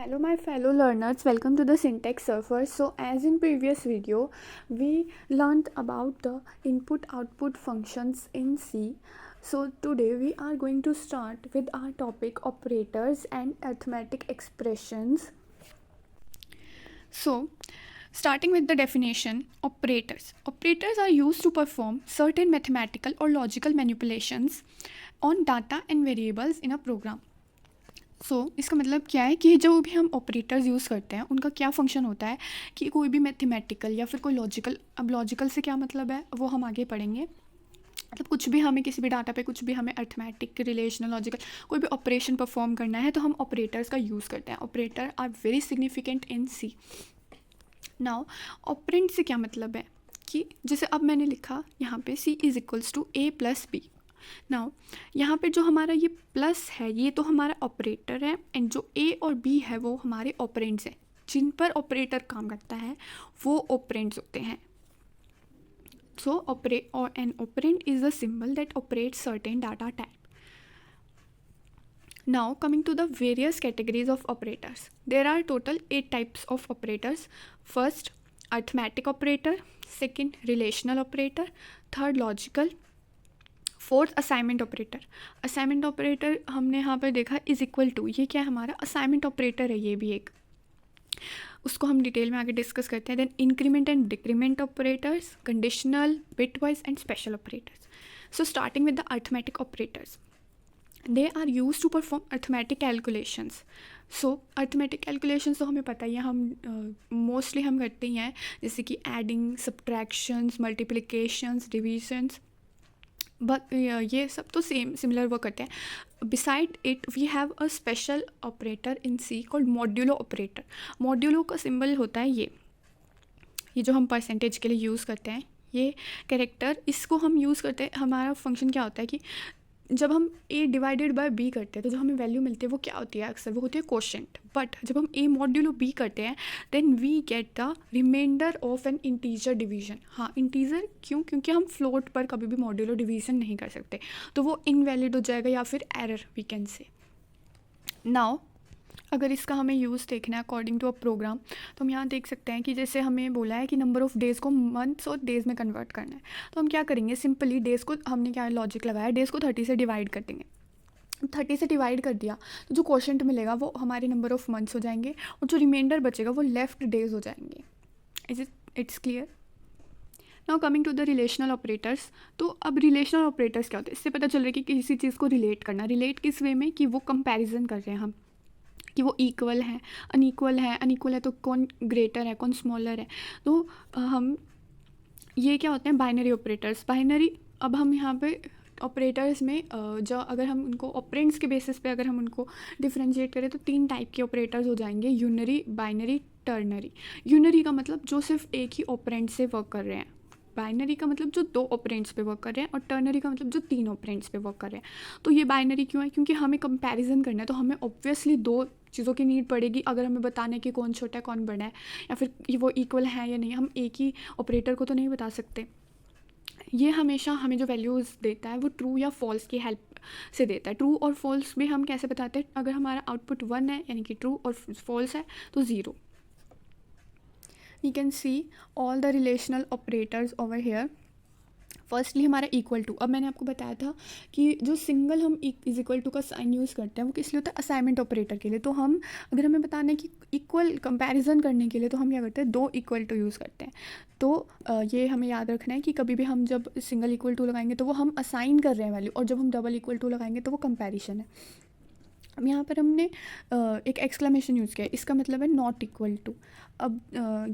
Hello my fellow learners, welcome to the Syntax Surfer. So as in previous video, we learned about the input output functions in C. So today we are going to start with our topic operators and arithmetic expressions. So starting with the definition, operators. Operators are used to perform certain mathematical or logical manipulations on data and variables in a program. इसका मतलब क्या है कि जो भी हम operators use करते हैं उनका क्या फंक्शन होता है कि कोई भी मैथमेटिकल या फिर कोई लॉजिकल, अब लॉजिकल से क्या मतलब है वो हम आगे पढ़ेंगे। मतलब कुछ भी हमें किसी भी डाटा पे कुछ भी हमें अर्थमेटिक, रिलेशनल, लॉजिकल कोई भी ऑपरेशन परफॉर्म करना है तो हम ऑपरेटर्स का यूज़ करते हैं। Operator are very significant in C. Now operand से क्या मतलब है कि जैसे अब मैंने लिखा यहाँ पे C is equals to A plus b. Now यहाँ पे जो हमारा ये प्लस है ये तो हमारा ऑपरेटर है एंड जो A और B है वो हमारे ऑपरेंट्स हैं। जिन पर ऑपरेटर काम करता है वो ऑपरेंट्स होते हैं। So an operand is the symbol that operates certain data type. Now coming to the various categories of operators. There are total 8 types of operators. First, arithmetic operator. Second, relational operator. Third, logical. Fourth, assignment operator. Assignment operator हमने यहाँ पर देखा is equal to, ये क्या है हमारा assignment operator है, ये भी एक, उसको हम डिटेल में आगे डिस्कस करते हैं. Then increment and decrement operators, conditional, bitwise and special operators. So starting with the arithmetic operators, they are use to perform arithmetic calculations. So arithmetic calculations तो हमें पता ही है, हम मोस्टली हम करते ही हैं, जैसे कि adding, subtractions, multiplications, divisions, but ये सब तो सेम सिमिलर वर्क करते हैं. Beside it we have a special operator in C called modulo operator. Modulo का सिंबल होता है ये जो हम परसेंटेज के लिए यूज़ करते हैं, ये कैरेक्टर, इसको हम यूज़ करते हैं. हमारा फंक्शन क्या होता है कि जब हम a डिवाइडेड बाय b करते हैं तो जो हमें वैल्यू मिलती है वो क्या होती है, अक्सर वो होती है क्वोशेंट. बट जब हम a मॉड्यूलो b करते हैं then we get the remainder of an integer division. हाँ, इंटीजर क्यों? क्योंकि हम फ्लोट पर कभी भी मॉड्यूलो डिवीजन नहीं कर सकते, तो वो इनवैलिड हो जाएगा या फिर error we can say. Now अगर इसका हमें यूज़ देखना है अकॉर्डिंग टू अ प्रोग्राम, तो हम यहाँ देख सकते हैं कि जैसे हमें बोला है कि नंबर ऑफ़ डेज़ को मंथ्स और डेज़ में कन्वर्ट करना है, तो हम क्या करेंगे, सिंपली डेज़ को हमने क्या लॉजिक लगाया, डेज़ को 30 से डिवाइड कर देंगे. 30 से डिवाइड कर दिया तो जो क्वोशेंट मिलेगा वो हमारे नंबर ऑफ़ मंथ्स हो जाएंगे और जो रिमाइंडर बचेगा वो लेफ्ट डेज़ हो जाएंगे. It's clear. Now coming to the relational operators. तो अब रिलेशनल ऑपरेटर्स क्या होते हैं, इससे पता चल रहा है कि किसी चीज़ को रिलेट करना. रिलेट किस वे में कि वो कंपैरिजन कर रहे हैं हम, कि वो इक्वल है, अनइक्वल है. अनइक्वल है तो कौन ग्रेटर है, कौन स्मॉलर है. तो हम ये क्या होते हैं बाइनरी ऑपरेटर्स. बाइनरी, अब हम यहाँ पे ऑपरेटर्स में जो अगर हम उनको ऑपरेंड्स के बेसिस पे अगर हम उनको डिफ्रेंशिएट करें तो 3 टाइप के ऑपरेटर्स हो जाएंगे, यूनरी, बाइनरी, टर्नरी. यूनरी का मतलब जो सिर्फ एक ही ऑपरेंड से वर्क कर रहे हैं. बाइनरी का मतलब जो 2 ऑपरेंड्स पे वर्क कर रहे हैं, और टर्नरी का मतलब जो 3 ऑपरेंड्स पे वर्क कर रहे हैं. तो ये बाइनरी क्यों है, क्योंकि हमें कंपैरिजन करना है तो हमें ऑब्वियसली 2 चीज़ों की नीड पड़ेगी. अगर हमें बताने कि कौन छोटा है कौन बड़ा है या फिर ये वो इक्वल है या नहीं, हम एक ही ऑपरेटर को तो नहीं बता सकते. ये हमेशा हमें जो वैल्यूज़ देता है वो ट्रू या फॉल्स की हेल्प से देता है. ट्रू और फॉल्स भी हम कैसे बताते हैं, अगर हमारा आउटपुट 1 है यानी कि ट्रू, और फॉल्स है तो 0. We can see all the relational operators over here. Firstly हमारा इक्वल टू. अब मैंने आपको बताया था कि जो सिंगल हम इज इक्वल टू का साइन यूज़ करते हैं वो किस लिए होता है, असाइनमेंट ऑपरेटर के लिए. तो हम अगर हमें बताना है कि इक्वल कंपैरिजन करने के लिए तो हम क्या करते हैं, 2 इक्वल टू यूज़ करते हैं. तो ये हमें याद रखना है कि कभी भी हम जब सिंगल इक्वल टू लगाएंगे तो वो हम असाइन कर रहे हैं वैल्यू, और जब हम डबल इक्वल टू लगाएंगे तो वो कंपैरिजन है. अब यहाँ पर हमने एक एक्सक्लेमेशन यूज़ किया, इसका मतलब है नॉट इक्वल टू. अब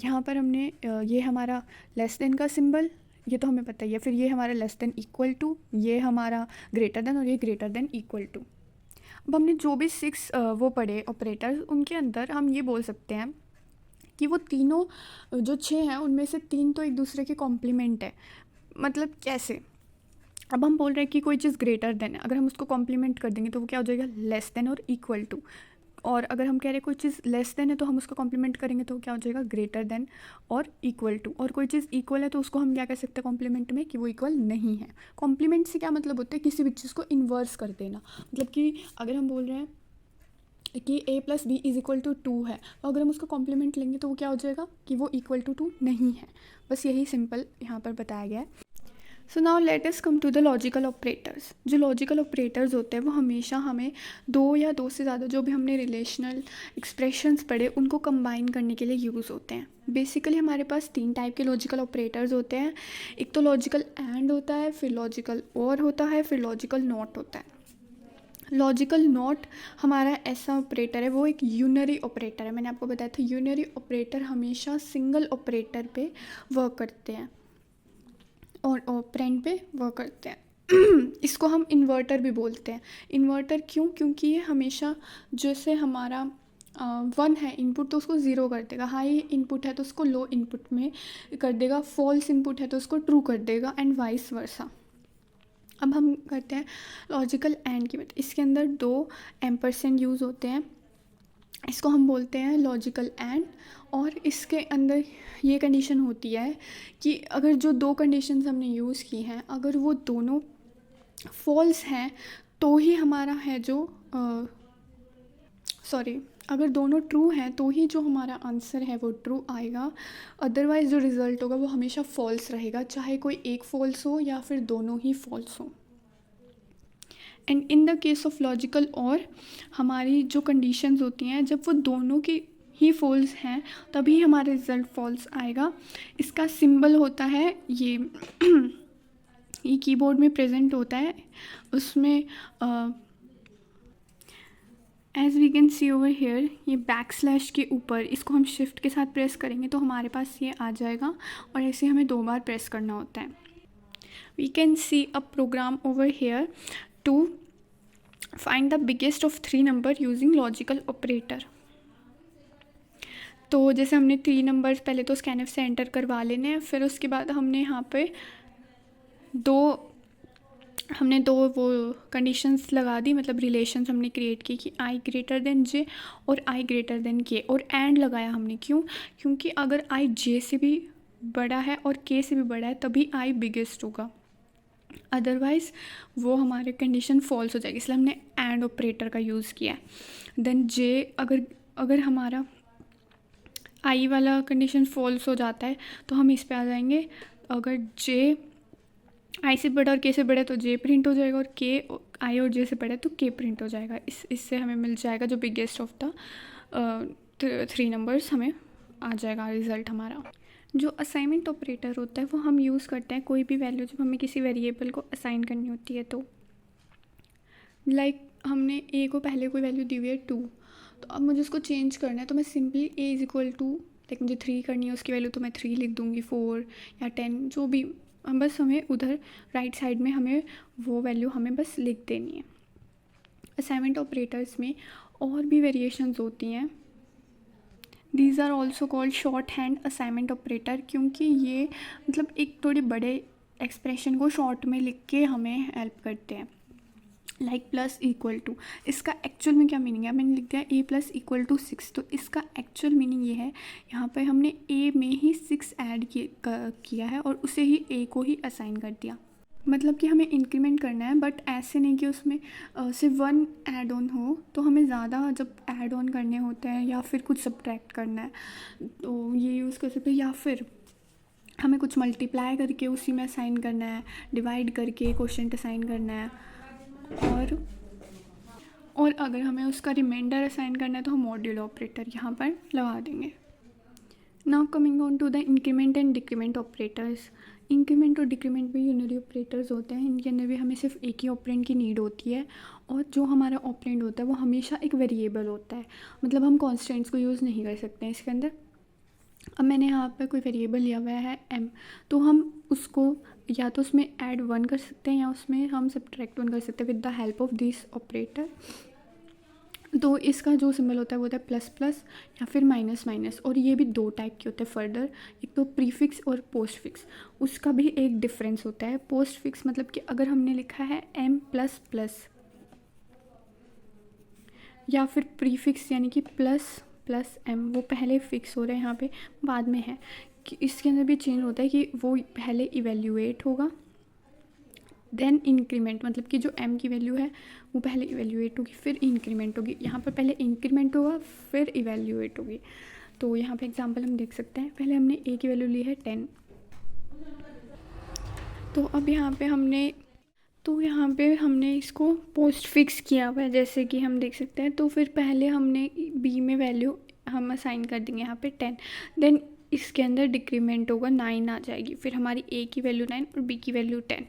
यहाँ पर हमने ये हमारा लेस देन का सिंबल, ये तो हमें पता ही है. फिर ये हमारा लेस देन इक्वल टू, ये हमारा ग्रेटर देन, और ये ग्रेटर देन इक्वल टू. अब हमने जो भी 6 वो पढ़े ऑपरेटर्स, उनके अंदर हम ये बोल सकते हैं कि वो तीनों जो 6 हैं उनमें से 3 तो एक दूसरे के कॉम्प्लीमेंट है. मतलब कैसे, अब हम बोल रहे हैं कि कोई चीज़ ग्रेटर देन है, अगर हम उसको कॉम्प्लीमेंट कर देंगे तो वो क्या हो जाएगा, लेस देन और इक्वल टू. और अगर हम कह रहे हैं कोई चीज़ लेस देन है तो हम उसको कॉम्प्लीमेंट करेंगे तो क्या हो जाएगा, ग्रेटर देन और इक्वल टू. और कोई चीज़ इक्वल है तो उसको हम क्या कह सकते हैं कॉम्प्लीमेंट में, कि वो इक्वल नहीं है. कॉम्प्लीमेंट से क्या मतलब होता है, किसी भी चीज़ को इन्वर्स कर देना. मतलब कि अगर हम बोल रहे हैं कि a plus b is equal to 2 है, तो अगर हम उसका कॉम्प्लीमेंट लेंगे तो वो क्या हो जाएगा कि वो इक्वल टू 2 नहीं है। बस यही सिंपल यहाँ पर बताया गया है। So now let us come to the logical operators. जो लॉजिकल ऑपरेटर्स होते हैं वो हमेशा हमें दो या दो से ज़्यादा जो भी हमने रिलेशनल एक्सप्रेशंस पढ़े उनको कंबाइन करने के लिए यूज़ होते हैं। बेसिकली हमारे पास 3 टाइप के लॉजिकल ऑपरेटर्स होते हैं। एक तो लॉजिकल एंड होता है, फिर लॉजिकल और होता है, फिर लॉजिकल नॉट होता है। लॉजिकल नॉट हमारा ऐसा ऑपरेटर है, वो एक यूनरी ऑपरेटर है। मैंने आपको बताया था यूनरी ऑपरेटर हमेशा सिंगल ऑपरेटर पे वर्क करते हैं और ऑपरेंड पे वर्क करते हैं। इसको हम इन्वर्टर भी बोलते हैं। इन्वर्टर क्यों? क्योंकि ये हमेशा जैसे हमारा 1 है इनपुट तो उसको 0 कर देगा, हाई इनपुट है तो उसको लो इनपुट में कर देगा, फॉल्स इनपुट है तो उसको ट्रू कर देगा, एंड वाइस वर्सा। अब हम करते हैं लॉजिकल एंड की बात। इसके अंदर 2 एम्परसेंड यूज़ होते हैं, इसको हम बोलते हैं लॉजिकल एंड। और इसके अंदर ये कंडीशन होती है कि अगर जो 2 कंडीशंस हमने यूज़ की हैं अगर वो दोनों फॉल्स हैं तो ही हमारा है जो अगर दोनों ट्रू हैं तो ही जो हमारा आंसर है वो ट्रू आएगा, अदरवाइज़ जो रिज़ल्ट होगा वो हमेशा फॉल्स रहेगा, चाहे कोई एक फॉल्स हो या फिर दोनों ही फॉल्स हो। And in the case of logical और हमारी जो कंडीशंस होती हैं जब वो दोनों की ही फॉल्स हैं तभी हमारा रिज़ल्ट फॉल्स आएगा। इसका सिंबल होता है ये ये कीबोर्ड में प्रेजेंट होता है, उसमें as we can see over here ये बैकस्लैश के ऊपर इसको हम शिफ्ट के साथ प्रेस करेंगे तो हमारे पास ये आ जाएगा और ऐसे हमें 2 बार प्रेस करना होता है। We can see a program over here to find the biggest of 3 number using logical operator. तो जैसे हमने 3 नंबर्स पहले तो स्कैनफ से एंटर करवा लेने हैं, फिर उसके बाद हमने यहाँ पे हमने दो वो कंडीशंस लगा दी, मतलब रिलेशंस हमने क्रिएट की कि आई ग्रेटर देन जे और आई ग्रेटर देन के, और एंड लगाया हमने। क्यों? क्योंकि अगर आई जे से भी बड़ा है और के से भी बड़ा है तभी आई बिगेस्ट होगा, अदरवाइज़ वो हमारे कंडीशन फॉल्स हो जाएगी, इसलिए हमने एंड ऑपरेटर का यूज़ किया है। देन जे अगर हमारा आई वाला कंडीशन फॉल्स हो जाता है तो हम इस पे आ जाएंगे, अगर जे आई से बड़ा और के से बड़ा तो जे प्रिंट हो जाएगा, और के आई और जे से बड़ा तो के प्रिंट हो जाएगा। इससे हमें मिल जाएगा जो बिगेस्ट ऑफ द 3 नंबर्स हमें आ जाएगा रिज़ल्ट हमारा। जो असाइनमेंट ऑपरेटर होता है वो हम यूज़ करते हैं कोई भी वैल्यू जब हमें किसी वेरिएबल को असाइन करनी होती है तो, हमने ए को पहले कोई वैल्यू दी हुई है 2, तो अब मुझे उसको चेंज करना है तो मैं simply a is equal to मुझे 3 करनी है उसकी वैल्यू, तो मैं 3 लिख दूँगी, 4 या 10 जो भी, बस हमें उधर राइट साइड में हमें वो वैल्यू हमें बस लिख देनी है। असाइनमेंट ऑपरेटर्स में और भी वेरिएशंस होती हैं, these are also called shorthand assignment operator, क्योंकि ये मतलब एक थोड़े बड़े एक्सप्रेशन को शॉर्ट में लिख के हमें हेल्प करते हैं। लाइक प्लस इक्वल टू, इसका एक्चुअल में क्या मीनिंग है? मैंने लिख दिया ए प्लस इक्वल टू 6, तो इसका एक्चुअल मीनिंग ये है यहाँ पे हमने ए में ही 6 ऐड किया है और उसे ही ए को ही असाइन कर दिया, मतलब कि हमें इंक्रीमेंट करना है, बट ऐसे नहीं कि उसमें सिर्फ 1 ऐड ऑन हो, तो हमें ज़्यादा जब ऐड ऑन करने होते हैं या फिर कुछ सब्ट्रैक्ट करना है तो ये यूज़ कर सकते हैं, या फिर हमें कुछ मल्टीप्लाई करके उसी में असाइन करना है, डिवाइड करके क्वोशिएंट असाइन करना है, और अगर हमें उसका रिमाइंडर असाइन करना है तो हम मॉड्यूलो ऑपरेटर यहाँ पर लगा देंगे। Now coming on to the increment and decrement operators. Increment और डिक्रीमेंट भी यूनरी ऑपरेटर्स होते हैं, इनके अंदर भी हमें सिर्फ एक ही ऑपरेंड की नीड होती है, और जो हमारा ऑपरेंड होता है वो हमेशा एक वेरिएबल होता है, मतलब हम कॉन्स्टेंट्स को यूज़ नहीं कर सकते हैं इसके अंदर। अब मैंने यहाँ पर कोई वेरिएबल लिया हुआ है m, तो हम उसको या तो उसमें ऐड 1 कर सकते हैं या उसमें हम सब्ट्रैक्ट 1 कर सकते हैं with the help of this operator. तो इसका जो सिंबल होता है वो होता है प्लस प्लस या फिर माइनस माइनस, और ये भी 2 टाइप के होते हैं फर्दर, एक तो प्रीफिक्स और पोस्ट फिक्स, उसका भी एक डिफरेंस होता है। पोस्ट फिक्स मतलब कि अगर हमने लिखा है m प्लस प्लस, या फिर प्रीफिक्स यानी कि प्लस प्लस m, वो पहले फिक्स हो रहा है यहाँ पे, बाद में है कि इसके अंदर भी चेंज होता है कि वो पहले इवेल्यूएट होगा देन इंक्रीमेंट, मतलब कि जो m की वैल्यू है वो पहले इवेल्यूएट होगी फिर इंक्रीमेंट होगी। यहाँ पर पहले इंक्रीमेंट होगा फिर इवेल्यूएट होगी। तो यहाँ पे एग्जांपल हम देख सकते हैं, पहले हमने a की वैल्यू ली है 10, तो अब यहाँ पे हमने इसको पोस्ट फिक्स किया हुआ है, जैसे कि हम देख सकते हैं। तो फिर पहले हमने b में वैल्यू हम असाइन कर देंगे यहाँ पे 10, देन इसके अंदर डिक्रीमेंट होगा 9 आ जाएगी, फिर हमारी a की वैल्यू 9 और b की वैल्यू 10।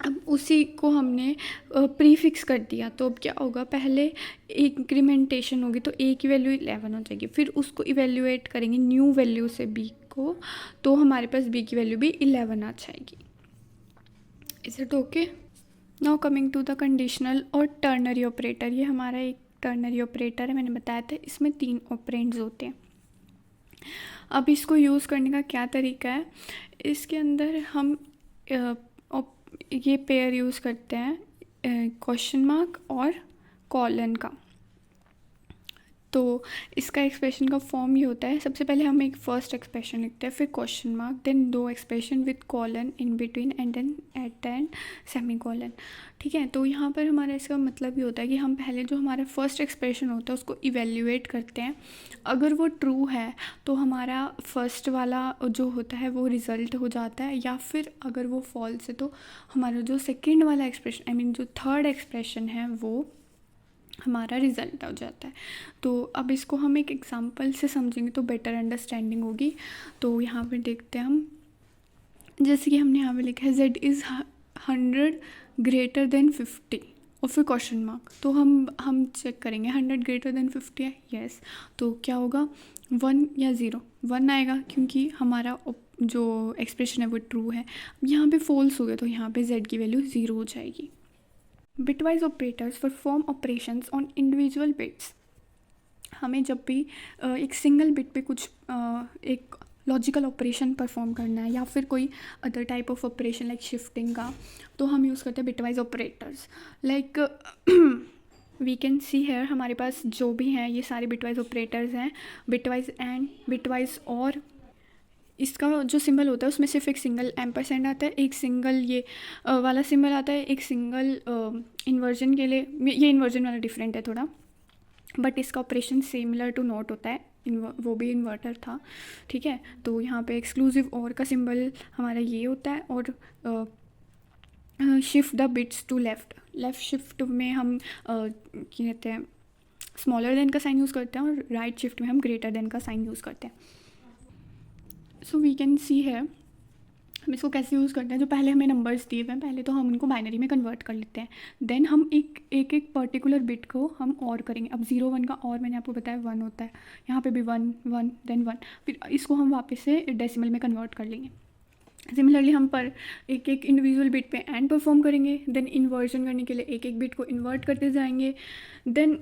अब उसी को हमने प्रीफिक्स कर दिया, तो अब क्या होगा, पहले इंक्रीमेंटेशन होगी तो a की वैल्यू 11 हो जाएगी, फिर उसको इवेल्युएट करेंगे न्यू वैल्यू से b को, तो हमारे पास b की वैल्यू भी 11 आ जाएगी। Is it okay? Now coming to the conditional और टर्नरी ऑपरेटर। ये हमारा एक टर्नरी ऑपरेटर है, मैंने बताया था इसमें 3 ऑपरेंड्स होते हैं। अब इसको यूज़ करने का क्या तरीका है, इसके अंदर हम ये पेयर यूज़ करते हैं क्वेश्चन मार्क और कॉलन का। तो इसका एक्सप्रेशन का फॉर्म ये होता है, सबसे पहले हम एक फर्स्ट एक्सप्रेशन लिखते हैं, फिर question mark, then 2 expression with colon in between and then at the end semicolon. ठीक है, तो यहाँ पर हमारा इसका मतलब ये होता है कि हम पहले जो हमारा फर्स्ट एक्सप्रेशन होता है उसको इवेल्युएट करते हैं, अगर वो ट्रू है तो हमारा फर्स्ट वाला जो होता है वो रिज़ल्ट हो जाता है, या फिर अगर वो फॉल्स है तो हमारा जो सेकेंड वाला एक्सप्रेशन, आई मीन जो थर्ड एक्सप्रेशन है, वो हमारा रिज़ल्ट हो जाता है। तो अब इसको हम एक एग्जांपल से समझेंगे तो बेटर अंडरस्टैंडिंग होगी। तो यहाँ पे देखते हैं हम, जैसे कि हमने यहाँ पे लिखा है z इज़ 100 ग्रेटर देन 50 और फिर क्वेश्चन मार्क, तो हम चेक करेंगे 100 ग्रेटर देन 50 है, यस, तो क्या होगा 1 या 0, 1 आएगा क्योंकि हमारा जो एक्सप्रेशन है वो ट्रू है। यहाँ पे फॉल्स हो गया तो यहाँ पे z की वैल्यू 0 हो जाएगी। Bitwise operators perform operations on individual bits. हमें जब भी एक सिंगल बिट पे कुछ एक लॉजिकल ऑपरेशन परफॉर्म करना है या फिर कोई other type of operation like shifting का, तो हम यूज़ करते हैं bitwise operators. Like we can see here, हमारे पास जो भी हैं ये सारे बिटवाइज ऑपरेटर्स हैं, बिटवाइज एंड, बिटवाइज और। इसका जो सिंबल होता है उसमें सिर्फ एक सिंगल एम्परसेंड आता है, एक सिंगल ये वाला सिंबल आता है, एक सिंगल इन्वर्जन के लिए, ये इन्वर्जन वाला डिफरेंट है थोड़ा, बट इसका ऑपरेशन सिमिलर टू नॉट होता है, वो भी इन्वर्टर था। ठीक है, तो यहाँ पे एक्सक्लूसिव और का सिंबल हमारा ये होता है, और shift the bits to left shift में हम क्या कहते हैं स्मॉलर देन का साइन यूज़ करते हैं, और राइट शिफ्ट में हम ग्रेटर देन का साइन यूज़ करते हैं। सो वी कैन सी है हम इसको कैसे यूज़ करते हैं। जो पहले हमें नंबर्स दिए हुए हैं, पहले तो हम उनको बाइनरी में कन्वर्ट कर लेते हैं, देन हम एक पर्टिकुलर बिट को हम और करेंगे। अब 0 1 का और मैंने आपको बताया 1 होता है, यहाँ पे भी 1 1 देन 1, फिर इसको हम वापस से डेसिमल में कन्वर्ट कर लेंगे। सिमिलरली हम पर एक इंडिविजुअल बिट पे एंड परफॉर्म करेंगे, देन इन्वर्जन करने के लिए एक बिट को इन्वर्ट करते जाएंगे, देन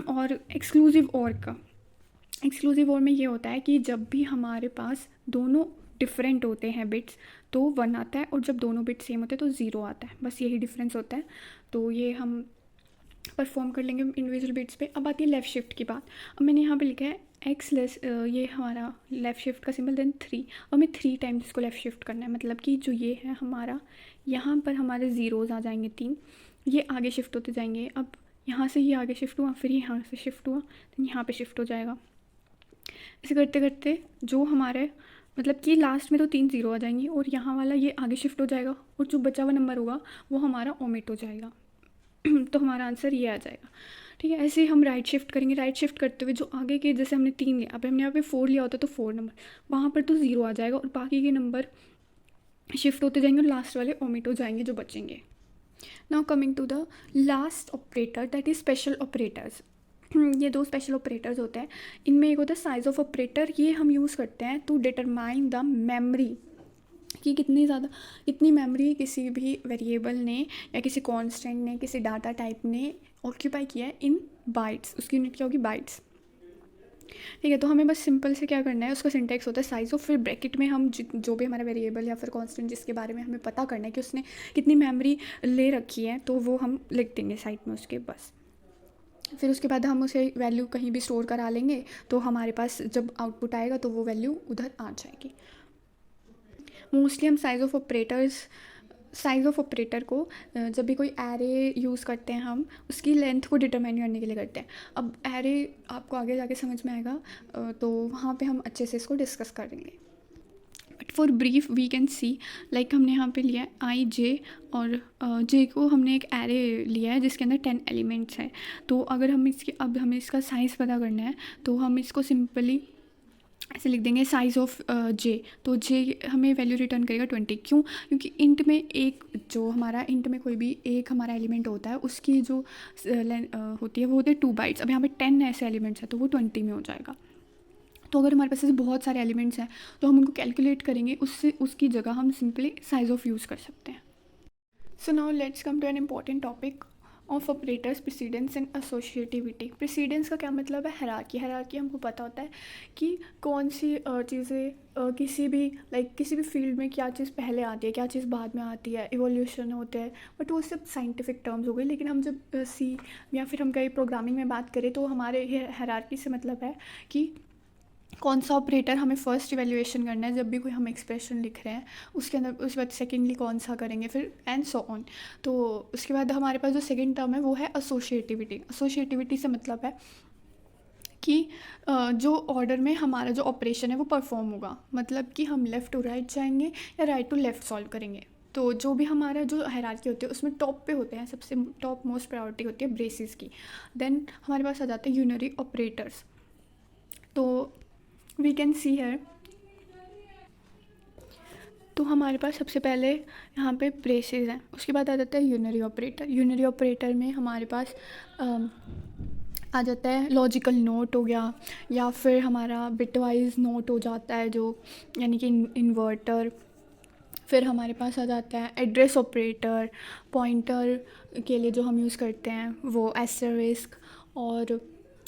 और एक्सक्लूसिव और में ये होता है कि जब भी हमारे पास दोनों डिफरेंट होते हैं बिट्स तो 1 आता है, और जब दोनों बिट सेम होते हैं तो 0 आता है, बस यही डिफरेंस होता है। तो ये हम परफॉर्म कर लेंगे इंडिविजुअल बिट्स पे। अब आती है लेफ़्ट शिफ्ट की बात। अब मैंने यहाँ पे लिखा है x लेस, ये हमारा लेफ़्ट शिफ्ट का सिंबल, देन 3, और हमें 3 टाइम्स इसको लेफ़्ट शिफ्ट करना है, मतलब कि जो ये है हमारा, यहाँ पर हमारे ज़ीरोज़ आ जाएंगे 3, ये आगे शिफ्ट होते जाएंगे। अब यहाँ से ये आगे शिफ्ट हुआ, फिर यहाँ से शिफ्ट हुआ, तो यहाँ पे शिफ्ट हो जाएगा। ऐसे करते करते जो हमारे मतलब कि लास्ट में तो 3 0 आ जाएंगी, और यहाँ वाला ये आगे शिफ्ट हो जाएगा, और जो बचा हुआ नंबर होगा वो हमारा ओमिट हो जाएगा। तो हमारा आंसर ये आ जाएगा। ठीक है, ऐसे ही हम राइट शिफ्ट करेंगे। राइट शिफ्ट करते हुए जो आगे के, जैसे हमने 3 लिया, अब हमने यहाँ पे 4 लिया होता तो 4 नंबर, वहाँ पर तो 0 आ जाएगा, और बाकी के नंबर शिफ्ट होते जाएंगे और लास्ट वाले ओमिट हो जाएंगे जो बचेंगे। Now coming to the last operator, that is special operators. ये 2 स्पेशल ऑपरेटर्स होते हैं। इनमें एक होता है साइज ऑफ ऑपरेटर, ये हम यूज़ करते हैं टू डिटरमाइन द मेमोरी, कि कितनी मेमोरी किसी भी वेरिएबल ने या किसी कांस्टेंट ने, किसी डाटा टाइप ने ऑक्यूपाई किया है इन बाइट्स। उसकी यूनिट क्या होगी, बाइट्स। ठीक है, तो हमें बस सिंपल से क्या करना है, उसका सिंटैक्स होता है साइज ऑफ, फिर ब्रैकेट में हम जो भी हमारा वेरिएबल या फिर कांस्टेंट जिसके बारे में हमें पता करना है कि उसने कितनी मेमोरी ले रखी है, तो वो हम लिख देंगे साइड में उसके, बस। फिर उसके बाद हम उसे वैल्यू कहीं भी स्टोर करा लेंगे, तो हमारे पास जब आउटपुट आएगा तो वो वैल्यू उधर आ जाएगी। मोस्टली हम size of operators size of operator को जब भी कोई एरे यूज़ करते हैं हम उसकी लेंथ को डिटरमाइन करने के लिए करते हैं। अब एरे आपको आगे जाके समझ में आएगा, तो वहाँ पे हम अच्छे से इसको डिस्कस करेंगे। But for brief we can see, like हमने यहाँ पे लिया है आई जे, और जे को हमने एक एरे लिया है जिसके अंदर 10 एलिमेंट्स हैं। तो अगर हम अब हमें इसका साइज़ पता करना है तो हम इसको सिंपली ऐसे लिख देंगे साइज़ ऑफ जे। तो जे हमें वैल्यू रिटर्न करेगा 20। क्यों? क्योंकि इंट में एक जो हमारा इंट में कोई भी एक हमारा एलिमेंट होता है उसकी जो होती है वो होती है 2 बाइट्स। अब यहाँ पे 10 ऐसे एलिमेंट्स हैं तो वो 20 में हो जाएगा। तो अगर हमारे पास ऐसे बहुत सारे एलिमेंट्स हैं तो हम उनको कैलकुलेट करेंगे, उससे उसकी जगह हम सिंपली साइज़ ऑफ यूज़ कर सकते हैं। So now let's come to an important topic of operators, precedence and associativity. Precedence का क्या मतलब है? हायरार्की। हायरार्की हमको पता होता है कि कौन सी चीज़ें किसी भी फील्ड में क्या चीज़ पहले आती है, क्या चीज़ बाद में आती है, इवोल्यूशन होते हैं। बट वो सब साइंटिफिक टर्म्स हो गए। लेकिन हम जब सी या फिर हम कहीं प्रोग्रामिंग में बात करें तो हमारे हायरार्की से मतलब है कि कौन सा ऑपरेटर हमें फर्स्ट इवैल्यूएशन करना है जब भी कोई हम एक्सप्रेशन लिख रहे हैं, उसके अंदर उसके बाद सेकेंडली कौन सा करेंगे, फिर एंड सो ऑन। तो उसके बाद हमारे पास जो सेकेंड टर्म है वो है एसोसिएटिविटी। एसोसिएटिविटी से मतलब है कि जो ऑर्डर में हमारा जो ऑपरेशन है वो परफॉर्म होगा, मतलब कि हम लेफ़्ट टू राइट जाएंगे या राइट टू लेफ़्ट सॉल्व करेंगे। तो जो भी हमारा जो हायरार्की होती है उसमें टॉप पे होते हैं, सबसे टॉप मोस्ट प्रायोरिटी होती है ब्रेसेस की। देन हमारे पास आ जाते हैं यूनरी ऑपरेटर्स। तो वी कैन सी है, तो हमारे पास सबसे पहले यहाँ पे ब्रेसेस हैं, उसके बाद आ जाता है यूनरी ऑपरेटर। यूनरी ऑपरेटर में हमारे पास आ जाता है लॉजिकल नोट हो गया, या फिर हमारा बिटवाइज नोट हो जाता है जो यानी कि इन्वर्टर। फिर हमारे पास आ जाता है एड्रेस ऑपरेटर, पॉइंटर के लिए जो हम यूज़ करते हैं वो एस्टरिस्क, और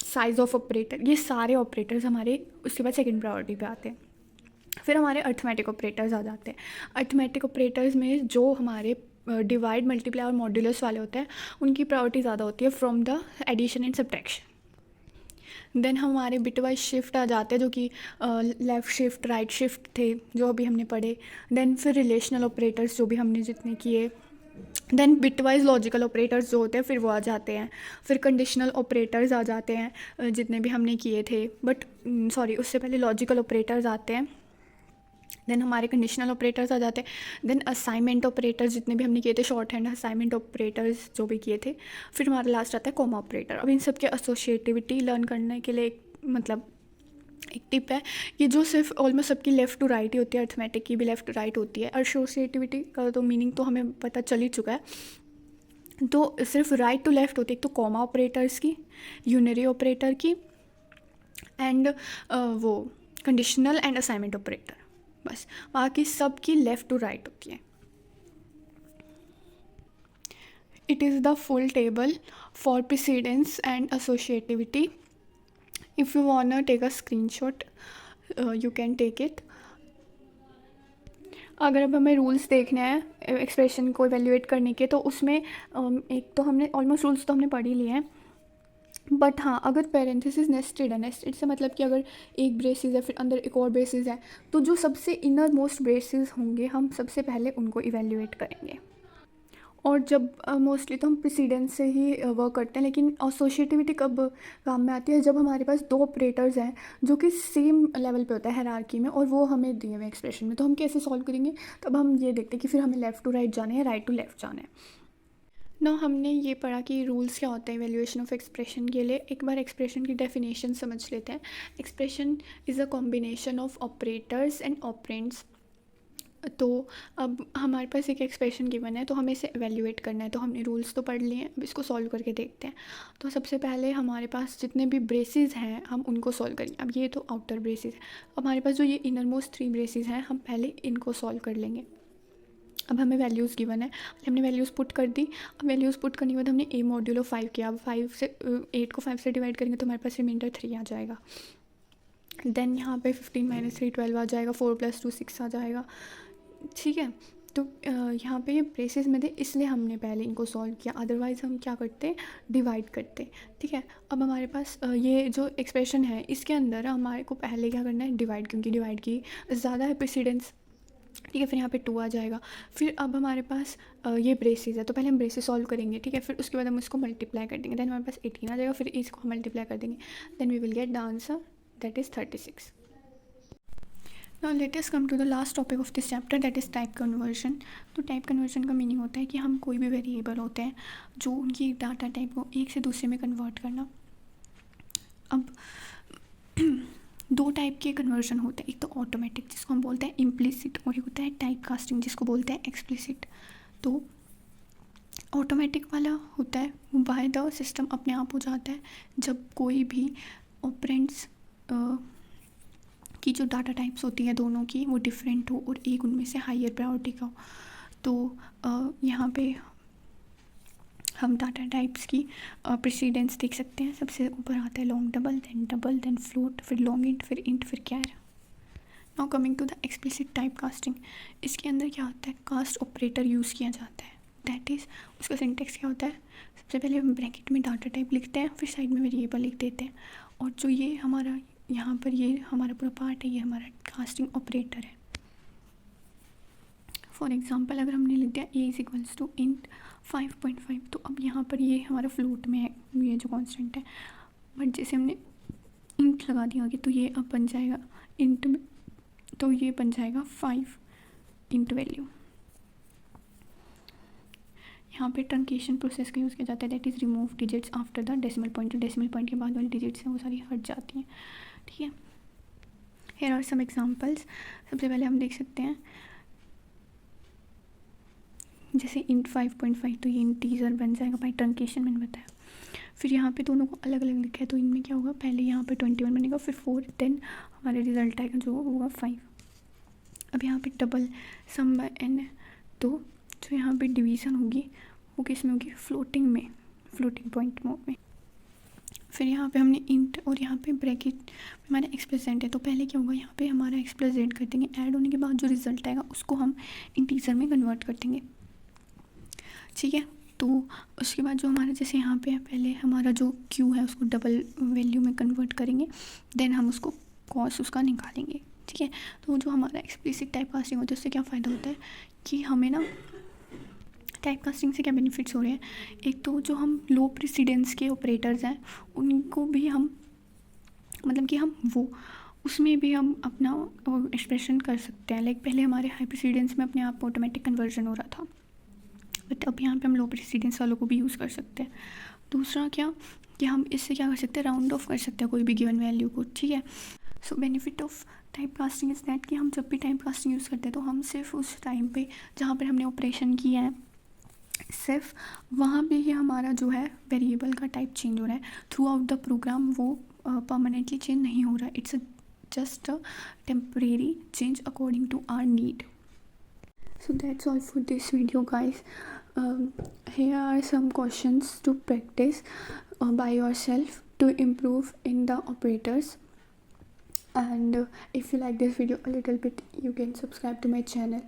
साइज़ ऑफ ऑपरेटर। ये सारे ऑपरेटर्स हमारे उसके बाद सेकंड प्रायोरिटी पे आते हैं। फिर हमारे अर्थमेटिक ऑपरेटर्स आ जाते हैं। अर्थमेटिक ऑपरेटर्स में जो हमारे डिवाइड, मल्टीप्लाई और मॉड्यूलस वाले होते हैं उनकी प्रायोरिटी ज़्यादा होती है from the addition and subtraction. Then हमारे बिटवाइज शिफ्ट आ जाते हैं जो कि लेफ़्ट शिफ्ट, राइट शिफ्ट थे जो अभी हमने पढ़े। देन फिर रिलेशनल ऑपरेटर्स जो भी हमने जितने किए। देन बिटवाइज लॉजिकल ऑपरेटर्स जो होते हैं फिर वो आ जाते हैं। फिर कंडीशनल ऑपरेटर्स आ जाते हैं जितने भी हमने किए थे, बट सॉरी उससे पहले लॉजिकल ऑपरेटर्स आते हैं। देन हमारे कंडीशनल ऑपरेटर्स आ जाते हैं। देन असाइनमेंट ऑपरेटर्स जितने भी हमने किए थे, शॉर्ट हैंड असाइनमेंट ऑपरेटर्स जो भी किए थे। फिर हमारा लास्ट आता है कॉमा ऑपरेटर। अब इन सब के एसोसिएटिविटी लर्न करने के लिए एक टिप है कि जो सिर्फ ऑलमोस्ट सबकी लेफ़्ट टू राइट ही होती है, अर्थमेटिक की भी लेफ़्ट टू राइट होती है। एसोसिएटिविटी का तो मीनिंग तो हमें पता चल ही चुका है। तो सिर्फ राइट टू लेफ़्ट होती है, एक तो कॉमा ऑपरेटर्स की, यूनरी ऑपरेटर की, एंड वो कंडीशनल एंड असाइनमेंट ऑपरेटर, बस। बाकी सब की लेफ़्ट टू राइट होती है। It is the full table for precedence and associativity. If you want take a screenshot you can take it. अगर अब हमें रूल्स देखने हैं एक्सप्रेशन को इवेल्युएट करने के, तो उसमें एक तो हमने ऑलमोस्ट रूल्स तो हमने पढ़ ही लिए हैं। बट हाँ, अगर पैरेंथेसिस नेस्टेड है, नेस्टेड से मतलब कि अगर एक ब्रेसिस है फिर अंदर एक और ब्रेसिस है, तो जो सबसे इनर मोस्ट ब्रेसिस होंगे हम सबसे पहले उनको इवेल्युएट करेंगे। और जब मोस्टली तो हम प्रेसिडेंस से ही वर्क करते हैं, लेकिन एसोसिएटिविटी कब काम में आती है? जब हमारे पास दो ऑपरेटर्स हैं जो कि सेम लेवल पे होता है हायरार्की में, और वो हमें दिए हुए एक्सप्रेशन में, तो हम कैसे सॉल्व करेंगे? तब हम ये देखते हैं कि फिर हमें लेफ़्ट टू राइट जाना है, राइट टू लेफ़्ट जाना है ना। हमने ये पढ़ा कि रूल्स क्या होते हैं इवैल्यूएशन ऑफ एक्सप्रेशन के लिए। एक बार एक्सप्रेशन की डेफिनेशन समझ लेते हैं। Expression is a combination of operators and operands. तो अब हमारे पास एक एक्सप्रेशन गिवन है तो हमें इसे एवेल्यूएट करना है, तो हमने रूल्स तो पढ़ लिए हैं, अब इसको सॉल्व करके देखते हैं। तो सबसे पहले हमारे पास जितने भी ब्रेसेस हैं हम उनको सॉल्व करेंगे। अब ये तो आउटर ब्रेसेस है, अब हमारे पास जो ये इनर मोस्ट 3 ब्रेसेस हैं हम पहले इनको सॉल्व कर लेंगे। अब हमें वैल्यूज़ गिवन है, हमने वैल्यूज़ पुट कर दी। अब वैल्यूज़ पुट करने के बाद हमने a मॉड्यूलो 5 किया। अब 5 से 8 को 5 से डिवाइड करेंगे तो हमारे पास रिमाइंडर 3 आ जाएगा। देन यहाँ पे 15 - 3 12 आ जाएगा, 4 + 2 6 आ जाएगा। ठीक है, तो यहाँ पे ये ब्रेसेस में थे इसलिए हमने पहले इनको सॉल्व किया, अदरवाइज़ हम क्या करते, डिवाइड करते। ठीक है, अब हमारे पास ये जो एक्सप्रेशन है इसके अंदर हमारे को पहले क्या करना है, डिवाइड, क्योंकि डिवाइड की ज़्यादा है प्रेसिडेंस। ठीक है, फिर यहाँ पे 2 आ जाएगा। फिर अब हमारे पास ये ब्रेसेस है, तो पहले हम ब्रेसेस सॉल्व करेंगे, ठीक है, फिर उसके बाद हम इसको मल्टीप्लाई कर देंगे, देन हमारे पास 18 आ जाएगा, फिर इसको हम मल्टीप्लाई कर देंगे, then we will get the answer that is 36। Now let us come to the last topic of this chapter that is type conversion. तो टाइप कन्वर्जन का मीनिंग होता है कि हम कोई भी वेरिएबल होते हैं जो उनकी डाटा टाइप को एक से दूसरे में कन्वर्ट करना। अब 2 टाइप के कन्वर्जन होते हैं, एक तो ऑटोमेटिक जिसको हम बोलते हैं इम्प्लिसिट, और एक होता है टाइप कास्टिंग जिसको बोलते हैं एक्सप्लिसिट। तो ऑटोमेटिक वाला होता है वो बाय द सिस्टम अपने आप हो जाता है जब कोई भी ऑपरेंड्स की जो डाटा टाइप्स होती है दोनों की वो डिफरेंट हो और एक उनमें से हायर प्रायोरिटी का हो। तो यहाँ पे हम डाटा टाइप्स की प्रेसिडेंस देख सकते हैं। सबसे ऊपर आता है लॉन्ग डबल देन फ्लोट, फिर लॉन्ग इंट, फिर इंट, फिर char. Now coming to the explicit type casting, इसके अंदर क्या होता है, कास्ट ऑपरेटर यूज़ किया जाता है। दैट इज़ उसका सिंटेक्स क्या होता है, सबसे पहले हम ब्रैकेट में डाटा टाइप लिखते हैं, फिर साइड में वेरिएबल लिख देते हैं, और जो ये हमारा यहाँ पर ये हमारा पूरा पार्ट है, ये हमारा कास्टिंग ऑपरेटर है। फॉर एग्जांपल अगर हमने लिख दिया a is equals to int 5.5, तो अब यहाँ पर ये हमारा फ्लोट में है, ये जो कांस्टेंट है, बट जैसे हमने इंट लगा दिया आगे तो ये अब बन जाएगा इंट में, तो ये बन जाएगा 5 इंट वैल्यू। यहाँ पे ट्रंकेशन प्रोसेस का यूज़ किया जाता है, that is remove digits after the decimal point. जो डेसिमल पॉइंट के बाद वाली डिजिट्स हैं वो सारी हट जाती हैं, ठीक है। Here are some examples. सबसे पहले हम देख सकते हैं जैसे इंट 5.5, तो ये इंटीजर बन जाएगा बाई ट्रंकेशन, मैंने बताया। फिर यहाँ पे दोनों को अलग अलग लिखा है, तो इनमें क्या होगा, पहले यहाँ पे 21 बनेगा, फिर 4, देन हमारा रिजल्ट आएगा जो होगा 5। अब यहाँ पे डबल सम बाय n है, तो जो यहाँ पे डिवीज़न होगी वो किस में होगी, फ्लोटिंग में, फ्लोटिंग पॉइंट मोड में। फिर यहाँ पे हमने इंट और यहाँ पे ब्रैकेट हमारा एक्सप्रेजेंट है, तो पहले क्या होगा, यहाँ पे हमारा एक्सप्रेजेंट कर देंगे, ऐड होने के बाद जो रिजल्ट आएगा उसको हम इंटीजर में कन्वर्ट कर देंगे, ठीक है। तो उसके बाद जो हमारा जैसे यहाँ पे है, पहले हमारा जो क्यू है उसको डबल वैल्यू में कन्वर्ट करेंगे, देन हम उसको कॉस उसका निकालेंगे, ठीक है। तो जो हमारा एक्सप्लिसिट टाइप कास्टिंग होता है उससे क्या फ़ायदा होता है कि हमें ना टाइप कास्टिंग से क्या बेनिफिट्स हो रहे हैं, एक तो जो हम लो प्रेसिडेंस के ऑपरेटर्स हैं उनको भी हम मतलब कि हम वो उसमें भी हम अपना एक्सप्रेशन कर सकते हैं। लाइक पहले हमारे हाई प्रेसिडेंस में अपने आप ऑटोमेटिक कन्वर्जन हो रहा था, बट अब यहाँ पे हम लो प्रेसिडेंस वालों को भी यूज़ कर सकते हैं। दूसरा क्या कि हम इससे क्या कर सकते हैं, राउंड ऑफ कर सकते हैं कोई भी गिवन वैल्यू को, ठीक है। सो benefit of type casting is that कि हम जब भी टाइप कास्टिंग यूज़ करते हैं तो हम सिर्फ उस टाइम पे जहाँ पर हमने ऑपरेशन किया है सिर्फ वहाँ पे ही हमारा जो है वेरिएबल का टाइप चेंज हो रहा है, थ्रू आउट द प्रोग्राम वो परमानेंटली चेंज नहीं हो रहा है, it's just a temporary change according to our need. So that's all for this video, guys. Here are some questions to practice by yourself to improve in the operators. And if you like this video a little bit, you can subscribe to my channel.